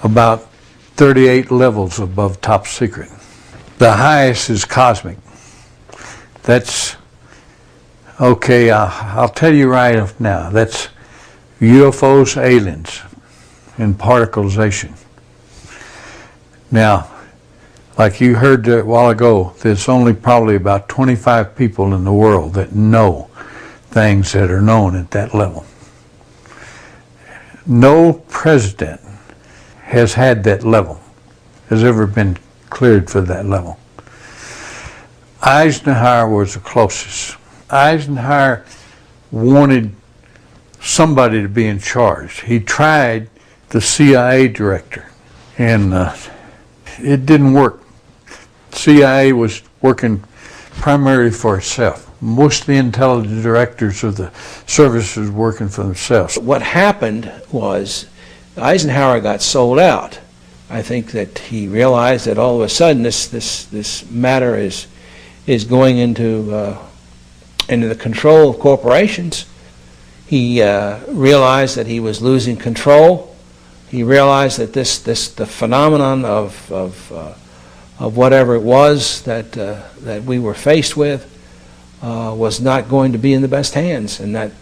about 38 levels above top secret. The highest is cosmic. That's, okay, I'll tell you right now, that's UFOs, aliens, and particleization. Now, like you heard a while ago, there's only probably about 25 people in the world that know things that are known at that level. No president has had that level, has ever been cleared for that level. Eisenhower was the closest. Eisenhower wanted somebody to be in charge. He tried the CIA director, and it didn't work. CIA was working primarily for itself. Most of the intelligence directors of the services were working for themselves. What happened was Eisenhower got sold out. I think that he realized that all of a sudden this matter is going into the control of corporations. He realized that he was losing control. He realized that the phenomenon of whatever it was that we were faced with was not going to be in the best hands, and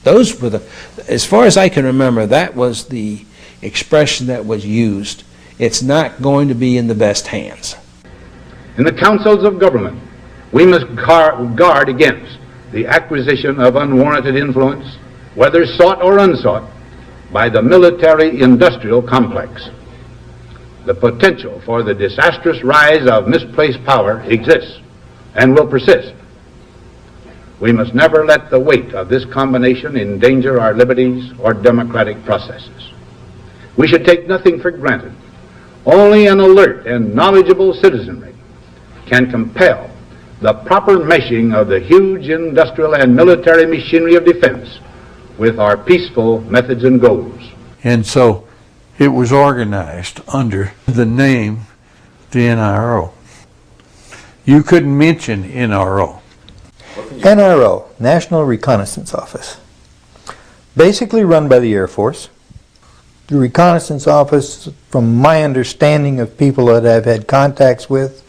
those were as far as I can remember, that was the expression that was used. It's not going to be in the best hands. In the councils of government, we must guard against the acquisition of unwarranted influence, whether sought or unsought, by the military-industrial complex. The potential for the disastrous rise of misplaced power exists and will persist. We must never let the weight of this combination endanger our liberties or democratic processes. We should take nothing for granted. Only an alert and knowledgeable citizenry can compel the proper meshing of the huge industrial and military machinery of defense with our peaceful methods and goals. And so it was organized under the name the NRO. You couldn't mention NRO. NRO, National Reconnaissance Office, basically run by the Air Force. The Reconnaissance Office, from my understanding of people that I've had contacts with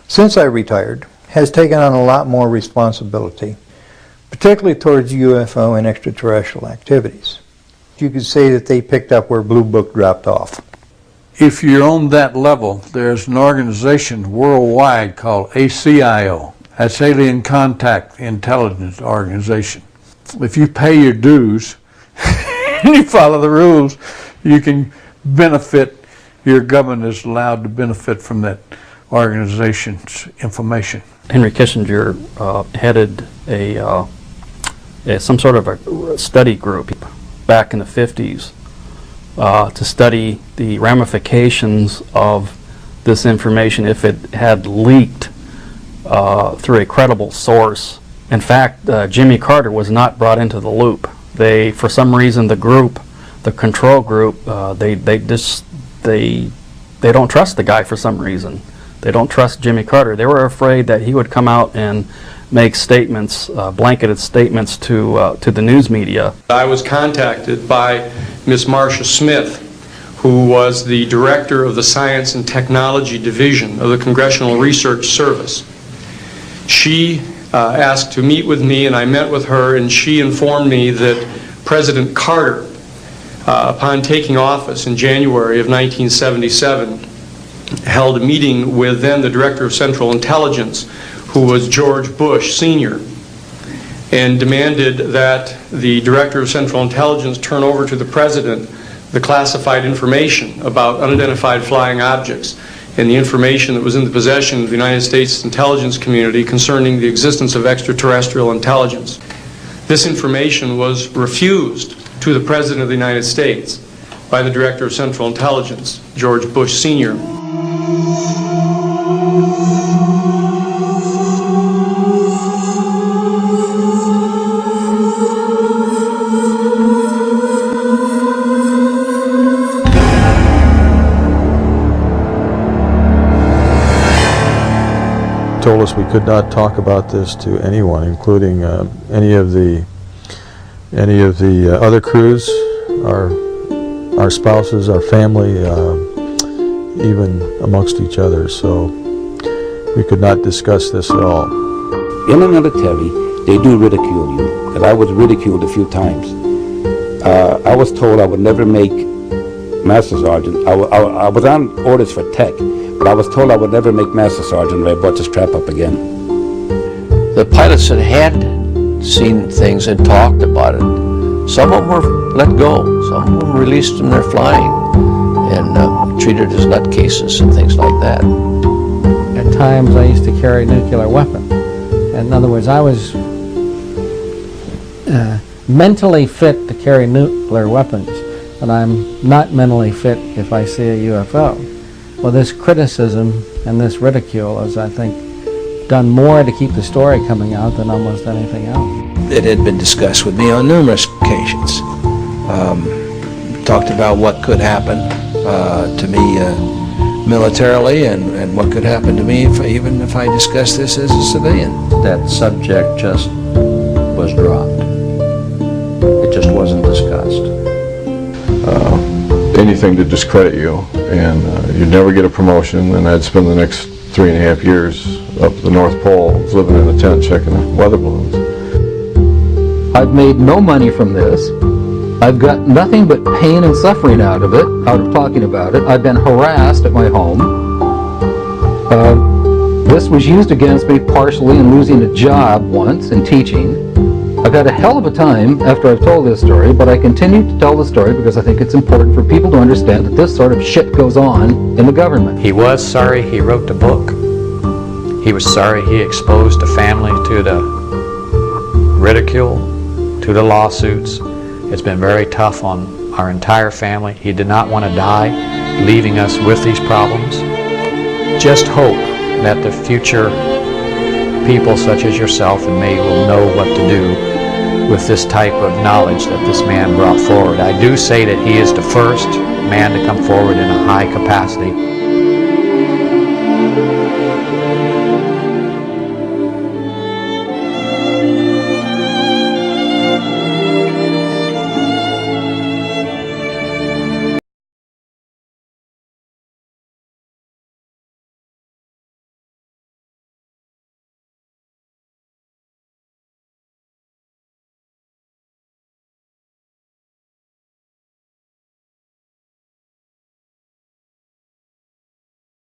since I retired, has taken on a lot more responsibility, particularly towards UFO and extraterrestrial activities. You could say that they picked up where Blue Book dropped off. If you're on that level, there's an organization worldwide called ACIO. That's Alien Contact Intelligence Organization. If you pay your dues and you follow the rules, you can benefit, your government is allowed to benefit from that organization's information. Henry Kissinger headed some sort of a study group back in the 50s to study the ramifications of this information if it had leaked through a credible source. In fact, Jimmy Carter was not brought into the loop. They, for some reason, the control group, they don't trust the guy for some reason. They don't trust Jimmy Carter. They were afraid that he would come out and make statements, blanketed statements to the news media. I was contacted by Ms. Marcia Smith, who was the director of the Science and Technology Division of the Congressional Research Service. She asked to meet with me, and I met with her, and she informed me that President Carter, upon taking office in January of 1977, held a meeting with then the Director of Central Intelligence, who was George Bush Sr., and demanded that the Director of Central Intelligence turn over to the President the classified information about unidentified flying objects and the information that was in the possession of the United States intelligence community concerning the existence of extraterrestrial intelligence. This information was refused to the President of the United States by the Director of Central Intelligence, George Bush Sr. Told us we could not talk about this to anyone, including any of the other crews, our our spouses, our family, even amongst each other. So we could not discuss this at all. In the military, they do ridicule you, and I was ridiculed a few times. I was told I would never make Master Sergeant. I was on orders for tech, but I was told I would never make Master Sergeant if I brought this trap up again. The pilots that had seen things and talked about it, some of them were let go, some of them released from their flying and treated as nutcases and things like that. At times I used to carry a nuclear weapon. In other words, I was mentally fit to carry nuclear weapons, but I'm not mentally fit if I see a UFO. Well, this criticism and this ridicule has, I think, done more to keep the story coming out than almost anything else. It had been discussed with me on numerous occasions. Talked about what could happen to me militarily and what could happen to me even if I discussed this as a civilian. That subject just was dropped. It just wasn't discussed. Anything to discredit you, and you'd never get a promotion, and I'd spend the next 3.5 years up at the North Pole living in a tent checking weather balloons. I've made no money from this. I've got nothing but pain and suffering out of it, out of talking about it. I've been harassed at my home. This was used against me partially in losing a job once in teaching. I've had a hell of a time after I've told this story, but I continue to tell the story because I think it's important for people to understand that this sort of shit goes on in the government. He was sorry he wrote the book. He was sorry he exposed the family to the ridicule, to the lawsuits. It's been very tough on our entire family. He did not want to die, leaving us with these problems. Just hope that the future people such as yourself and me will know what to do with this type of knowledge that this man brought forward. I do say that he is the first man to come forward in a high capacity.